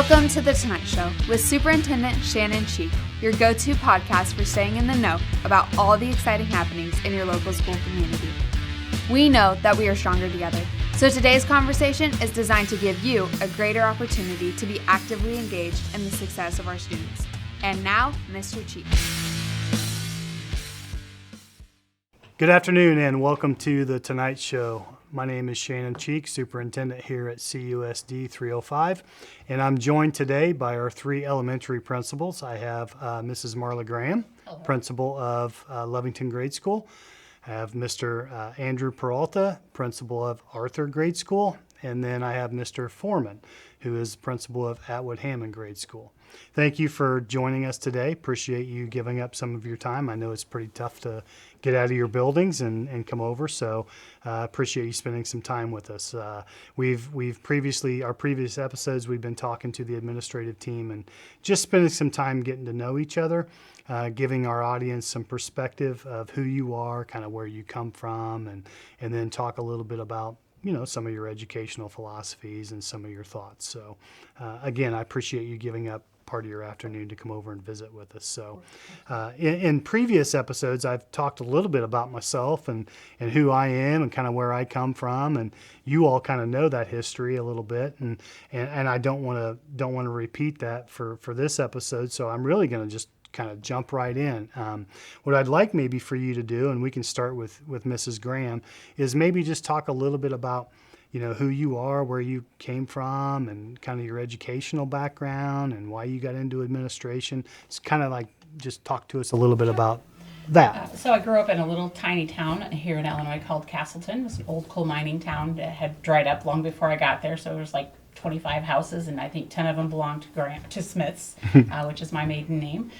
Welcome to the ToKnight Show with Superintendent Shannon Cheek, your go-to podcast for staying in the know about all the exciting happenings in your local school community. We know that we are stronger together, so today's conversation is designed to give you a greater opportunity to be actively engaged in the success of our students. And now, Mr. Cheek. Good afternoon and welcome to the ToKnight Show. My name is Shannon Cheek, Superintendent here at CUSD 305, and I'm joined today by our three elementary principals. I have Mrs. Marla Graham, Hello. Principal of Lovington Grade School. I have Mr. Andrew Peralta, Principal of Arthur Grade School, and then I have Mr. Foreman, who is Principal of Atwood Hammond Grade School. Thank you for joining us today. Appreciate you giving up some of your time. I know it's pretty tough to get out of your buildings and come over, so appreciate you spending some time with us. We've previously, our previous episodes, we've been talking to the administrative team and just spending some time getting to know each other, giving our audience some perspective of who you are, kind of where you come from, and then talk a little bit about some of your educational philosophies and some of your thoughts. So again, I appreciate you giving up part of your afternoon to come over and visit with us. So in previous episodes, I've talked a little bit about myself and who I am and kind of where I come from, and you all kind of know that history a little bit, and I don't want to repeat that for this episode. So I'm really going to just kind of jump right in. What I'd like maybe for you to do, and we can start with Mrs. Graham, is maybe just talk a little bit about who you are, where you came from, and kind of your educational background and why you got into administration. It's kind of like just talk to us a little bit about that. So I grew up in a little tiny town here in Illinois called Castleton. It was an old coal mining town that had dried up long before I got there. So there was like 25 houses, and I think 10 of them belonged to Smiths, which is my maiden name.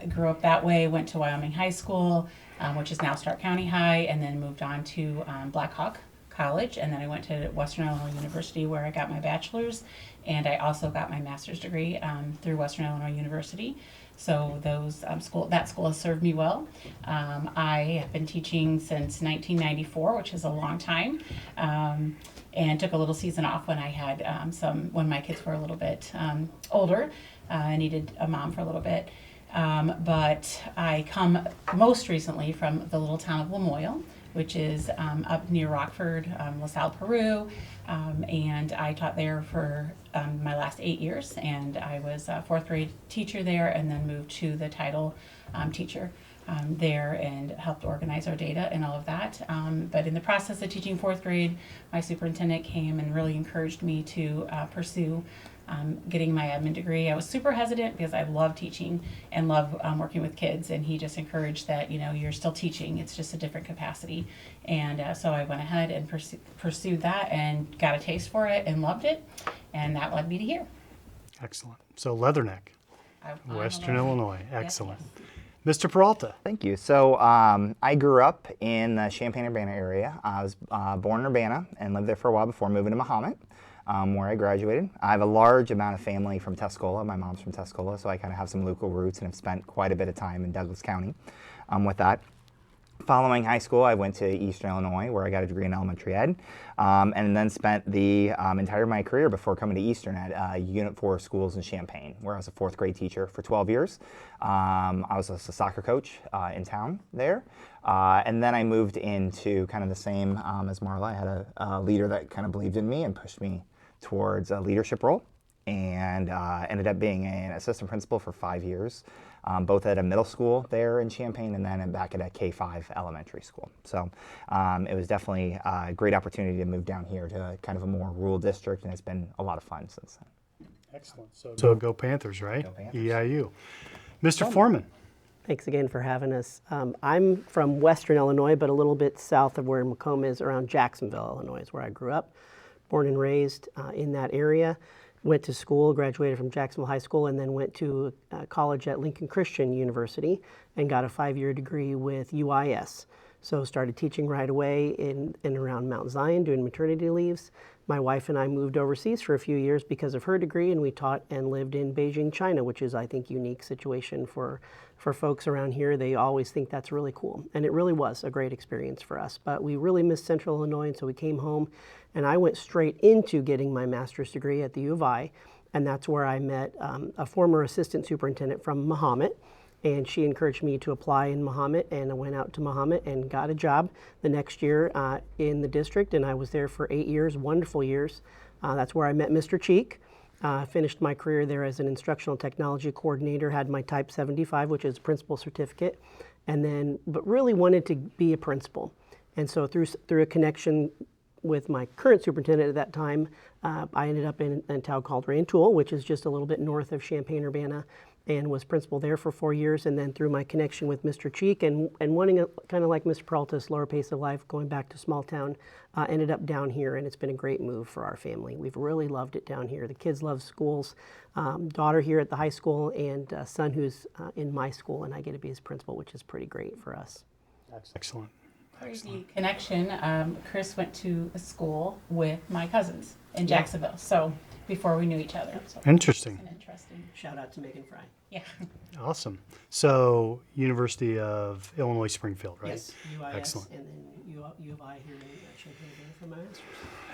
Grew up that way, went to Wyoming High School, which is now Stark County High, and then moved on to Black Hawk College, and then I went to Western Illinois University where I got my bachelor's, and I also got my master's degree through Western Illinois University. So that school has served me well. I have been teaching since 1994, which is a long time, and took a little season off when I had when my kids were a little bit older. I needed a mom for a little bit. But I come most recently from the little town of Lamoille, which is up near Rockford, LaSalle, Peru, and I taught there for my last 8 years, and I was a fourth grade teacher there, and then moved to the title teacher there and helped organize our data and all of that. But in the process of teaching fourth grade, my superintendent came and really encouraged me to pursue getting my admin degree. I was super hesitant because I love teaching and love working with kids, and he just encouraged that you're still teaching, it's just a different capacity. And so I went ahead and pursued that and got a taste for it and loved it, and that led me to here. Excellent. So Leatherneck, Western Illinois. Excellent. Yes. Mr. Peralta. Thank you. So I grew up in the Champaign-Urbana area. I was born in Urbana and lived there for a while before moving to Mahomet, where I graduated. I have a large amount of family from Tuscola. My mom's from Tuscola, so I kind of have some local roots and have spent quite a bit of time in Douglas County with that. Following high school, I went to Eastern Illinois, where I got a degree in elementary ed, and then spent the entire of my career before coming to Eastern at Unit 4 schools in Champaign, where I was a fourth grade teacher for 12 years. I was a soccer coach in town there, and then I moved into kind of the same as Marla. I had a leader that kind of believed in me and pushed me towards a leadership role, and ended up being an assistant principal for 5 years. Both at a middle school there in Champaign and then back at a K-5 elementary school. So it was definitely a great opportunity to move down here to kind of a more rural district, and it's been a lot of fun since then. Excellent. So go Panthers, right? Go Panthers. EIU. Mr. Foreman. Thanks again for having us. I'm from Western Illinois, but a little bit south of where Macomb is, around Jacksonville, Illinois, is where I grew up. Born and raised in that area. Went to school, graduated from Jacksonville High School, and then went to college at Lincoln Christian University and got a 5-year degree with UIS. So started teaching right away in and around Mount Zion, doing maternity leaves. My wife and I moved overseas for a few years because of her degree, and we taught and lived in Beijing, China, which is, I think, unique situation for folks around here. They always think that's really cool, and it really was a great experience for us. But we really missed Central Illinois, and so we came home, and I went straight into getting my master's degree at the U of I, and that's where I met a former assistant superintendent from Mahomet. And she encouraged me to apply in Mahomet, and I went out to Mahomet and got a job the next year in the district, and I was there for 8 years, wonderful years. That's where I met Mr. Cheek. Finished my career there as an instructional technology coordinator, had my Type 75, which is a principal certificate, but really wanted to be a principal. And so through a connection with my current superintendent at that time, I ended up in a town called Rantoul, which is just a little bit north of Champaign-Urbana, and was principal there for 4 years. And then through my connection with Mr. Cheek and wanting a kind of like Mr. Peralta, slower pace of life, going back to small town, ended up down here, and it's been a great move for our family. We've really loved it down here. The kids love schools. Daughter here at the high school, and son who's in my school, and I get to be his principal, which is pretty great for us. Excellent. Crazy connection. Chris went to a school with my cousins in Jacksonville, so before we knew each other. So Interesting. it's interesting. Shout out to Megan Fry. Yeah. Awesome. So, University of Illinois Springfield, right? Yes, UIS, Excellent. and then U of I here in Champaign-Urbana for my master's.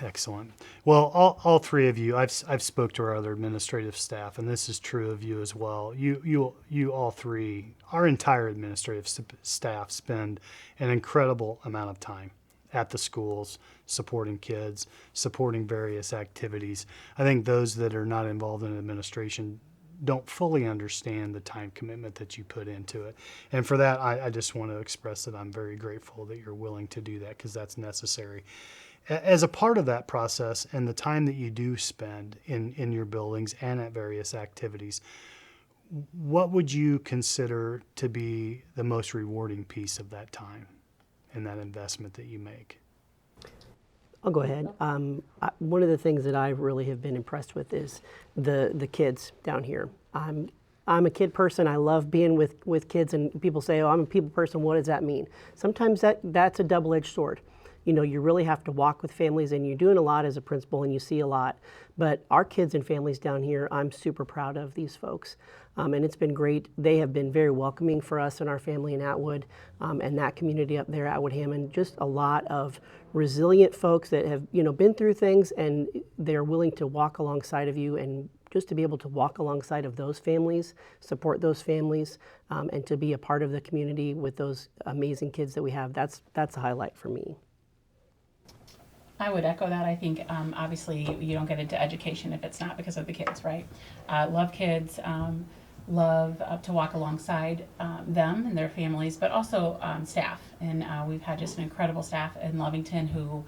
Excellent. Well, all three of you, I've spoke to our other administrative staff, and this is true of you as well. You all three, our entire administrative staff spend an incredible amount of time at the schools, supporting kids, supporting various activities. I think those that are not involved in administration don't fully understand the time commitment that you put into it. And for that, I just want to express that I'm very grateful that you're willing to do that, because that's necessary. As a part of that process and the time that you do spend in your buildings and at various activities, what would you consider to be the most rewarding piece of that time and that investment that you make? I'll go ahead. One of the things that I really have been impressed with is the kids down here. I'm a kid person. I love being with kids, and people say, "Oh, I'm a people person." What does that mean? Sometimes that's a double-edged sword. You know, you really have to walk with families, and you're doing a lot as a principal, and you see a lot. But our kids and families down here, I'm super proud of these folks. And it's been great. They have been very welcoming for us and our family in Atwood, and that community up there, Atwood Hammond. Just a lot of resilient folks that have, been through things, and they're willing to walk alongside of you, and just to be able to walk alongside of those families, support those families, and to be a part of the community with those amazing kids that we have. That's a highlight for me. I would echo that. I think obviously you don't get into education if it's not because of the kids, right? Love kids, love to walk alongside them and their families, but also staff. And we've had just an incredible staff in Lovington who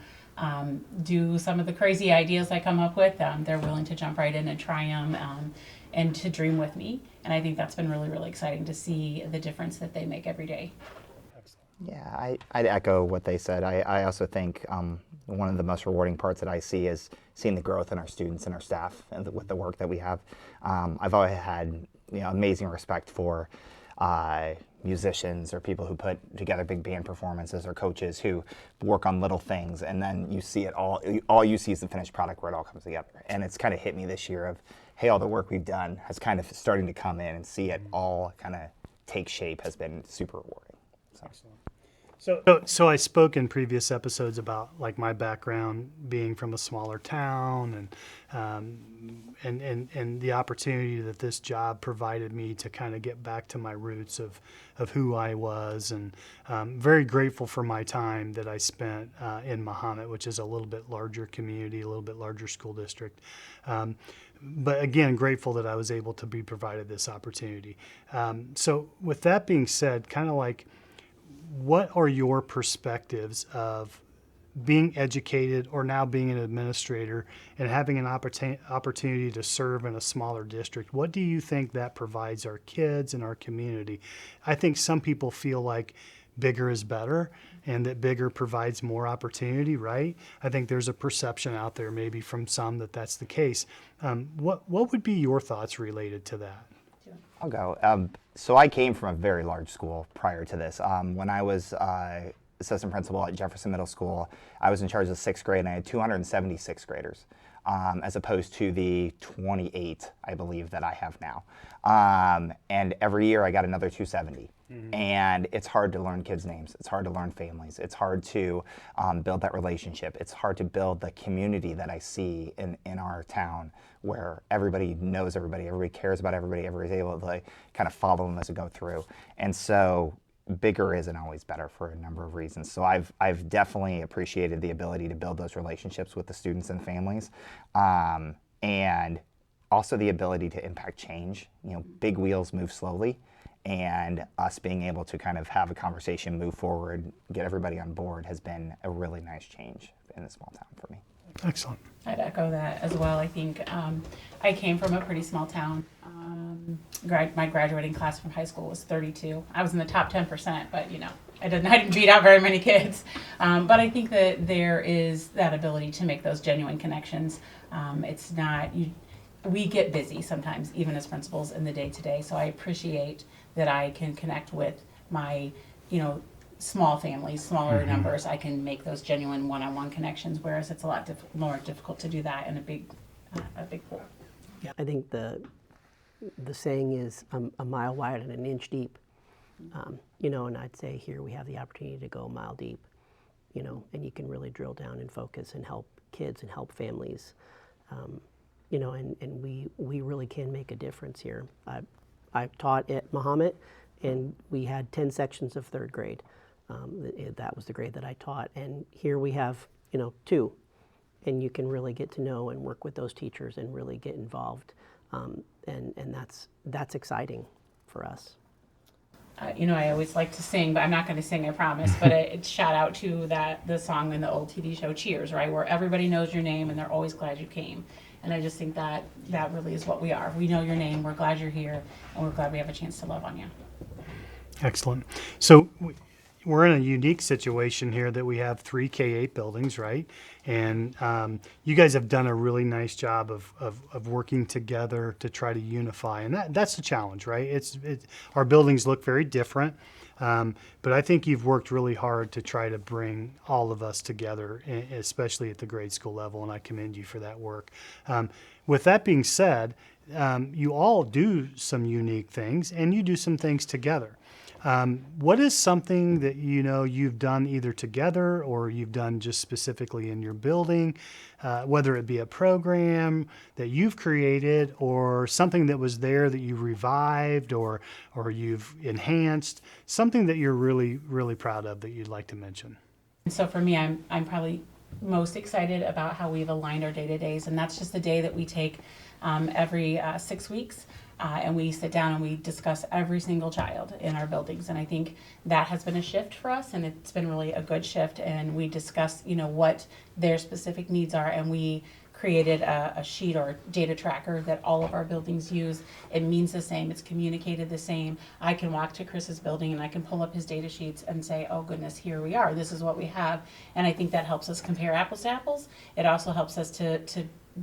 do some of the crazy ideas I come up with. They're willing to jump right in and try them and to dream with me. And I think that's been really, really exciting to see the difference that they make every day. Yeah, I'd echo what they said. I also think one of the most rewarding parts that I see is seeing the growth in our students and our staff and with the work that we have. I've always had amazing respect for musicians or people who put together big band performances, or coaches who work on little things, and then you see it all you see is the finished product where it all comes together. And it's kind of hit me this year of, hey, all the work we've done has kind of starting to come in, and see it all kind of take shape has been super rewarding. So I spoke in previous episodes about like my background being from a smaller town, and the opportunity that this job provided me to kind of get back to my roots of who I was, and very grateful for my time that I spent in Mahomet, which is a little bit larger community, a little bit larger school district. But again, grateful that I was able to be provided this opportunity. So with that being said, kind of like, what are your perspectives of being educated or now being an administrator and having an opportunity to serve in a smaller district? What do you think that provides our kids and our community? I think some people feel like bigger is better and that bigger provides more opportunity, right? I think there's a perception out there maybe from some that that's the case. What would be your thoughts related to that? I'll go. So I came from a very large school prior to this. When I was assistant principal at Jefferson Middle School, I was in charge of 6th grade, and I had 270 sixth graders. as opposed to the 28, I believe, that I have now. And every year I got another 270. And it's hard to learn kids' names. It's hard to learn families. It's hard to build that relationship. It's hard to build the community that I see in our town, where everybody knows everybody, everybody cares about everybody, everybody's able to kind of follow them as we go through. And so bigger isn't always better for a number of reasons. So I've definitely appreciated the ability to build those relationships with the students and families, and also the ability to impact change. Big wheels move slowly, and us being able to kind of have a conversation, move forward, get everybody on board has been a really nice change in a small town for me. Excellent. I'd echo that as well. I think I came from a pretty small town. My graduating class from high school was 32. I was in the top 10%, but I didn't beat out very many kids. But I think that there is that ability to make those genuine connections. It's not we get busy sometimes, even as principals in the day-to-day. So I appreciate that I can connect with my, small families, smaller numbers. I can make those genuine one-on-one connections, whereas it's a lot more difficult to do that in a big pool. Yeah, I think the saying is a mile wide and an inch deep. And I'd say here we have the opportunity to go a mile deep, and you can really drill down and focus and help kids and help families. And we really can make a difference here. I've taught at Mahomet, and we had 10 sections of third grade. That was the grade that I taught. And here we have, 2. And you can really get to know and work with those teachers and really get involved. And that's exciting for us. I always like to sing, but I'm not going to sing, I promise. But it's shout out to the song in the old TV show Cheers, right, where everybody knows your name and they're always glad you came. And I just think that really is what we are. We know your name, we're glad you're here, and we're glad we have a chance to love on you. Excellent. So we're in a unique situation here that we have 3 K-8 buildings, right? And you guys have done a really nice job of working together to try to unify. And that's the challenge, right? Our buildings look very different. But I think you've worked really hard to try to bring all of us together, especially at the grade school level, and I commend you for that work. With that being said, you all do some unique things, and you do some things together. What is something that you've done either together or you've done just specifically in your building, whether it be a program that you've created or something that was there that you revived or you've enhanced, something that you're really, really proud of that you'd like to mention? So for me, I'm probably most excited about how we've aligned our day-to-days, and that's just the day that we take every 6 weeks. And we sit down and we discuss every single child in our buildings. And I think that has been a shift for us, and it's been really a good shift. And we discuss, what their specific needs are. And we created a sheet or data tracker that all of our buildings use. It means the same. It's communicated the same. I can walk to Chris's building and I can pull up his data sheets and say, oh goodness, here we are. This is what we have. And I think that helps us compare apples to apples. It also helps us to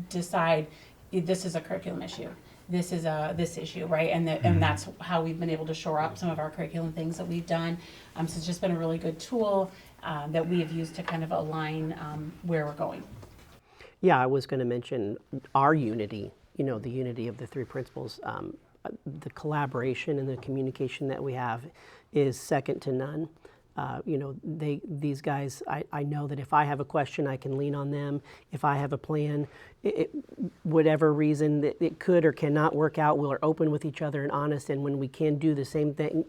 decide this is a curriculum issue. This is this issue, right? And that's how we've been able to shore up some of our curriculum things that we've done. So it's just been a really good tool that we have used to kind of align where we're going. Yeah, I was going to mention our unity, the unity of the 3 principals. The collaboration and the communication that we have is second to none. These guys, I know that if I have a question, I can lean on them. If I have a plan, whatever reason that it could or cannot work out, we're open with each other and honest. And when we can do the same thing,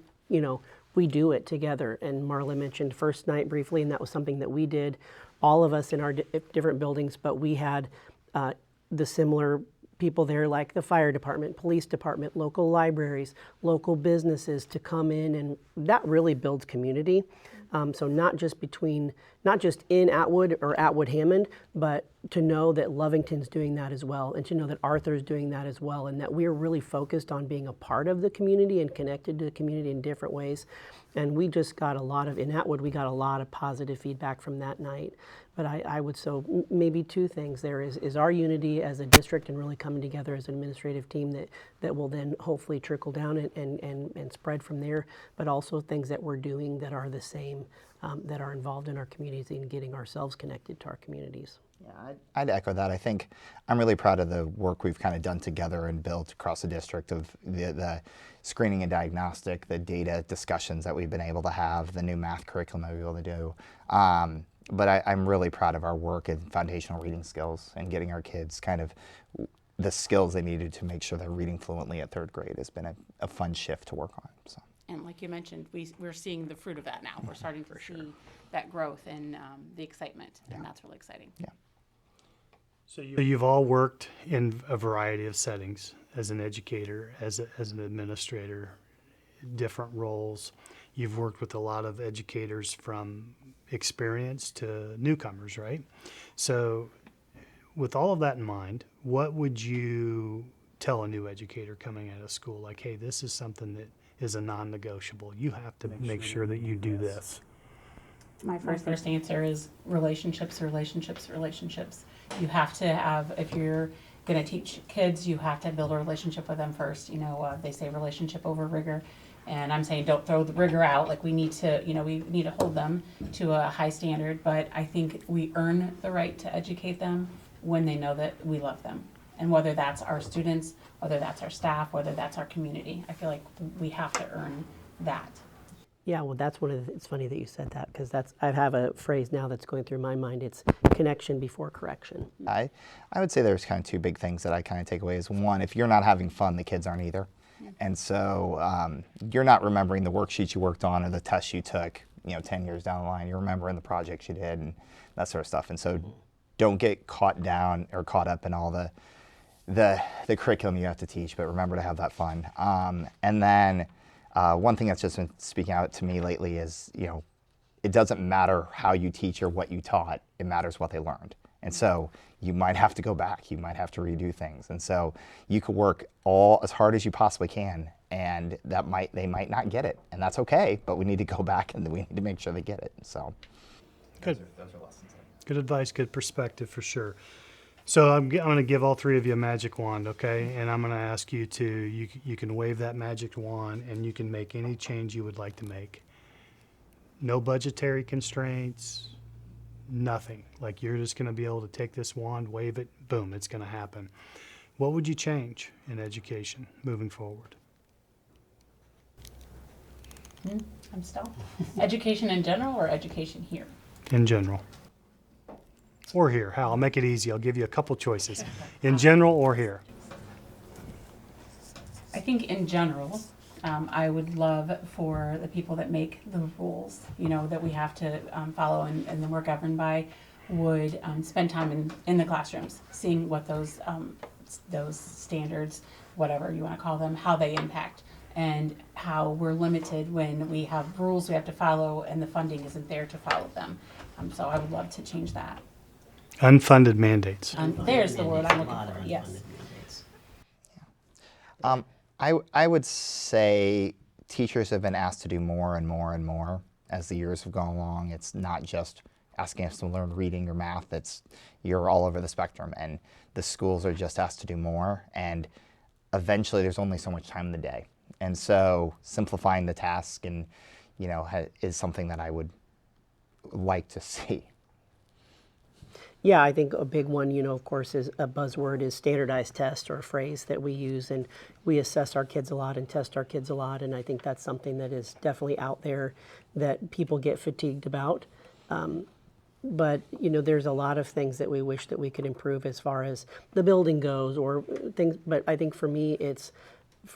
we do it together. And Marla mentioned First Night briefly, and that was something that we did, all of us in our different buildings, but we had the similar people there like the fire department, police department, local libraries, local businesses to come in, and that really builds community. So not just in Atwood or Atwood Hammond, but to know that Lovington's doing that as well, and to know that Arthur's doing that as well, and that we're really focused on being a part of the community and connected to the community in different ways. And we just got in Atwood, we got a lot of positive feedback from that night. But I would, so maybe 2 things there is our unity as a district and really coming together as an administrative team that will then hopefully trickle down and spread from there, but also things that we're doing that are the same, that are involved in our communities and getting ourselves connected to our communities. Yeah, I'd echo that. I think I'm really proud of the work we've kind of done together and built across the district of the screening and diagnostic, the data discussions that we've been able to have, the new math curriculum that we've been able to do. But I'm really proud of our work in foundational reading skills and getting our kids kind of the skills they needed to make sure they're reading fluently at 3rd grade has been a fun shift to work on. So. And like you mentioned, we're seeing the fruit of that now. We're starting to see that growth and the excitement, and that's really exciting. Yeah. So you've all worked in a variety of settings as an educator, as an administrator, different roles. You've worked with a lot of educators from experience to newcomers, right? So with all of that in mind, what would you tell a new educator coming out of school? Like, hey, this is something that is a non-negotiable. You have to make sure that you do this. My first answer is relationships. You have to have, if you're going to teach kids, you have to build a relationship with them first. They say relationship over rigor. And I'm saying don't throw the rigor out. Like we need to hold them to a high standard. But I think we earn the right to educate them when they know that we love them. And whether that's our students, whether that's our staff, whether that's our community, I feel like we have to earn that. Yeah, well, that's it's funny that you said that, because I have a phrase now that's going through my mind. It's connection before correction. I would say there's kind of 2 big things that I kind of take away is one, if you're not having fun, the kids aren't either. And so you're not remembering the worksheets you worked on or the tests you took, 10 years down the line. You're remembering the projects you did and that sort of stuff. And so don't get caught up in all the curriculum you have to teach, but remember to have that fun. And then one thing that's just been speaking out to me lately is, it doesn't matter how you teach or what you taught, it matters what they learned. And so you might have to go back, you might have to redo things. And so you could work as hard as you possibly can, and they might not get it. And that's okay, but we need to go back and we need to make sure they get it. So Good. Those are lessons. Good advice, good perspective for sure. So I'm going to give all 3 of you a magic wand, okay? And I'm going to ask you you can wave that magic wand and you can make any change you would like to make. No budgetary constraints, nothing. Like you're just going to be able to take this wand, wave it, boom, it's going to happen. What would you change in education moving forward? I'm still. Education in general or education here? In general. Or here. Hal, I'll make it easy. I'll give you a couple choices. In general or here. I think in general, I would love for the people that make the rules, that we have to follow and then we're governed by, would spend time in the classrooms, seeing what those standards, whatever you want to call them, how they impact, and how we're limited when we have rules we have to follow and the funding isn't there to follow them. So I would love to change that. Unfunded mandates. There's the word I'm looking for, yes. I would say teachers have been asked to do more and more and more as the years have gone along. It's not just asking us to learn reading or math. You're all over the spectrum, and the schools are just asked to do more, and eventually there's only so much time in the day. And so simplifying the task is something that I would like to see. Yeah, I think a big one, of course, is a buzzword is standardized test, or a phrase that we use, and we assess our kids a lot and test our kids a lot, and I think that's something that is definitely out there that people get fatigued about. But there's a lot of things that we wish that we could improve as far as the building goes, or things. But I think for me, it's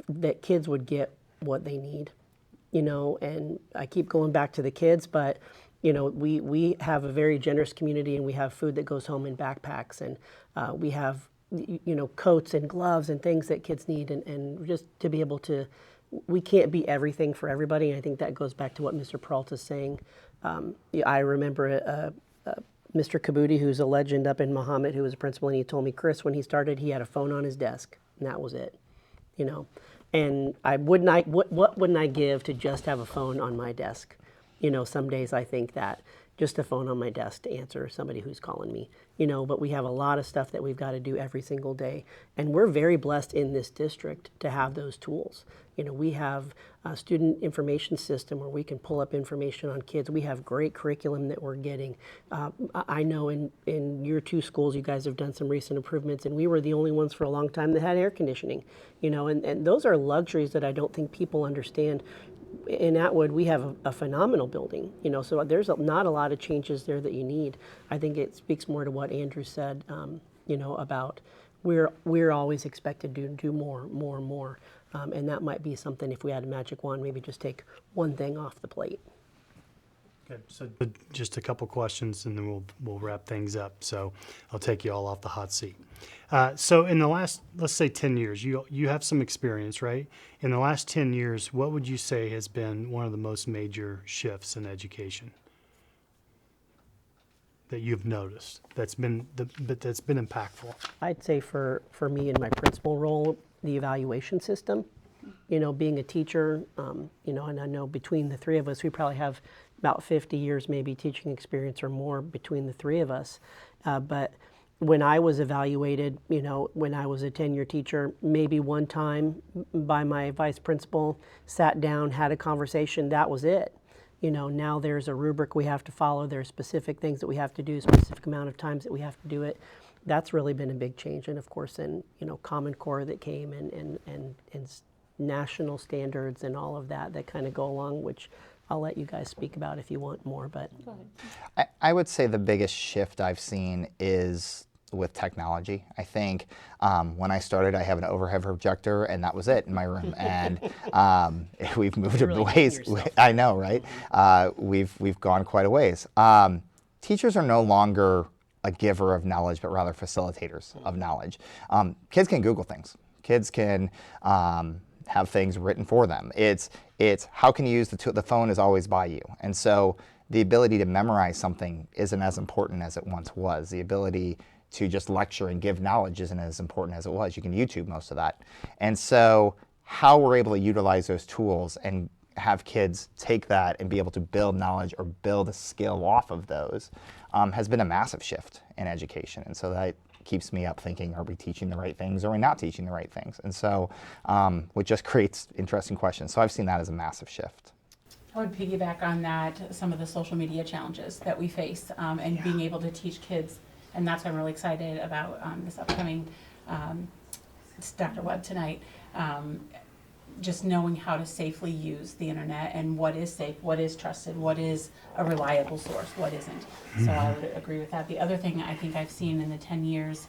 that kids would get what they need, and I keep going back to the kids, but we have a very generous community, and we have food that goes home in backpacks, and we have coats and gloves and things that kids need, and just to be able to, we can't be everything for everybody. And I think that goes back to what Mr. Peralta's saying. I remember Mr. Kabuti, who's a legend up in Mahomet, who was a principal, and he told me, Chris, when he started, he had a phone on his desk, and that was it. And what wouldn't I give to just have a phone on my desk? Some days I think that, just a phone on my desk to answer somebody who's calling me, you know, but we have a lot of stuff that we've got to do every single day. And we're very blessed in this district to have those tools. You know, we have a student information system where we can pull up information on kids. We have great curriculum that we're getting. I know in your 2 schools, you guys have done some recent improvements, and we were the only ones for a long time that had air conditioning, you know, and those are luxuries that I don't think people understand. In Atwood, we have a phenomenal building, you know, so there's not a lot of changes there that you need. I think it speaks more to what Andrew said, you know, about we're always expected to do more. And that might be something, if we had a magic wand, maybe just take one thing off the plate. Okay, so just a couple questions, and then we'll wrap things up. So I'll take you all off the hot seat. So in the last, let's say 10 years, you have some experience, right? In the last 10 years, what would you say has been one of the most major shifts in education that you've noticed that's been impactful? I'd say for me in my principal role, the evaluation system, you know, being a teacher, you know, and I know between the 3 of us, we probably have about 50 years maybe teaching experience or more between the 3 of us. But when I was evaluated, you know, when I was a tenure teacher, maybe one time by my vice principal, sat down, had a conversation, that was it. You know, now there's a rubric we have to follow. There's specific things that we have to do, specific amount of times that we have to do it. That's really been a big change. And of course, in, you know, Common Core that came and national standards and all of that kind of go along, which I'll let you guys speak about if you want more, but. I would say the biggest shift I've seen is with technology. I think when I started, I have an overhead projector, and that was it in my room. And we've moved a ways. I know, right? We've gone quite a ways. Teachers are no longer a giver of knowledge, but rather facilitators of knowledge. Kids can Google things. Kids can have things written for them. It's how can you use the phone is always by you. And so the ability to memorize something isn't as important as it once was. The ability to just lecture and give knowledge isn't as important as it was. You can YouTube most of that. And so how we're able to utilize those tools and have kids take that and be able to build knowledge or build a skill off of those has been a massive shift in education. And so that keeps me up thinking, are we teaching the right things or are we not teaching the right things? And so which just creates interesting questions. So I've seen that as a massive shift. I would piggyback on that, some of the social media challenges that we face and being able to teach kids. And that's why I'm really excited about this upcoming it's Dr. Webb tonight. Just knowing how to safely use the internet and what is safe, what is trusted, what is a reliable source, what isn't. So I would agree with that. The other thing I think I've seen in the 10 years,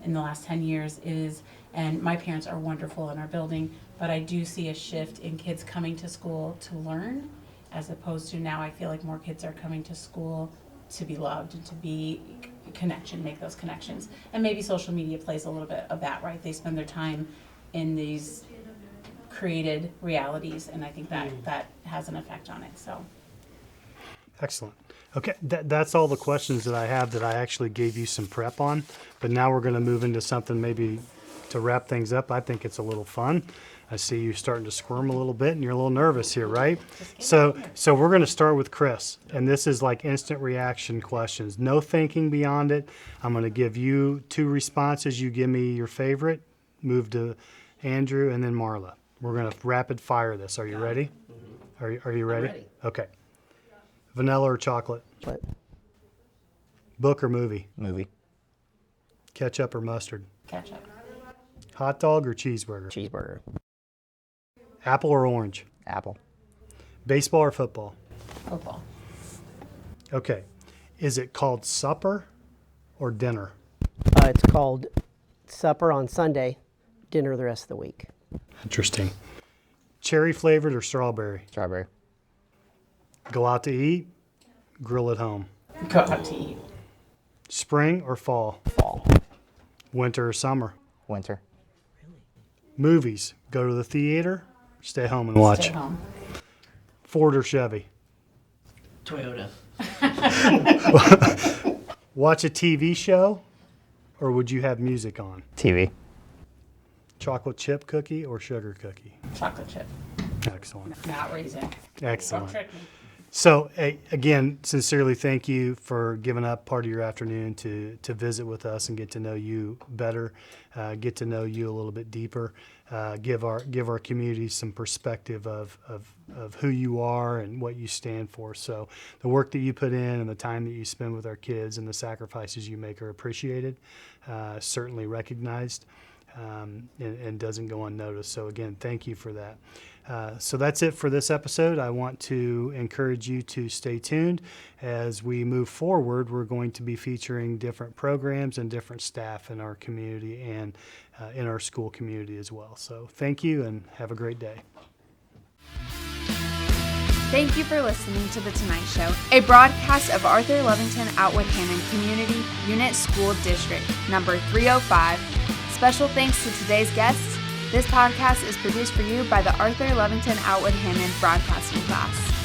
in the last 10 years is, and my parents are wonderful in our building, but I do see a shift in kids coming to school to learn, as opposed to now I feel like more kids are coming to school to be loved and to be make those connections. And maybe social media plays a little bit of that, right? They spend their time in these created realities, and I think that has an effect on it. So excellent. Okay, that's all the questions that I have that I actually gave you some prep on, but now we're going to move into something maybe to wrap things up. I think it's a little fun. I see you starting to squirm a little bit and you're a little nervous here, right? So we're going to start with Chris, and this is like instant reaction questions. No thinking beyond it. I'm going to give you 2 responses. You give me your favorite, move to Andrew, and then Marla. We're going to rapid fire this. Are you ready? Mm-hmm. Are you ready? Ready. Okay. Vanilla or chocolate? But Book or movie? Movie. Ketchup or mustard? ketchup. Hot dog or cheeseburger? cheeseburger. Apple or orange? Apple. Baseball or football? Football. Okay. Is it called supper or dinner? It's called supper on Sunday, dinner the rest of the week. Interesting. Cherry flavored or strawberry? Strawberry. Go out to eat, grill at home. Go out to eat. Spring or fall? Fall. Winter or summer? Winter. Movies. Go to the theater, stay home and watch. Stay home. Ford or Chevy? Toyota. Watch a TV show, or would you have music on? TV. Chocolate chip cookie or sugar cookie? Chocolate chip. Excellent. Not raisin. Excellent. Don't trick me. So again, sincerely thank you for giving up part of your afternoon to visit with us and get to know you better, get to know you a little bit deeper, give our community some perspective of who you are and what you stand for. So the work that you put in and the time that you spend with our kids and the sacrifices you make are appreciated, certainly recognized, and doesn't go unnoticed. So again, thank you for that. So that's it for this episode. I want to encourage you to stay tuned. As we move forward, we're going to be featuring different programs and different staff in our community and in our school community as well. So thank you and have a great day. Thank you for listening to The ToKnight Show, a broadcast of Arthur Lovington Outwood Hannon Community Unit School District number 305. Special thanks to today's guests. This podcast is produced for you by the Arthur Lovington Outwood Hannon Broadcasting class.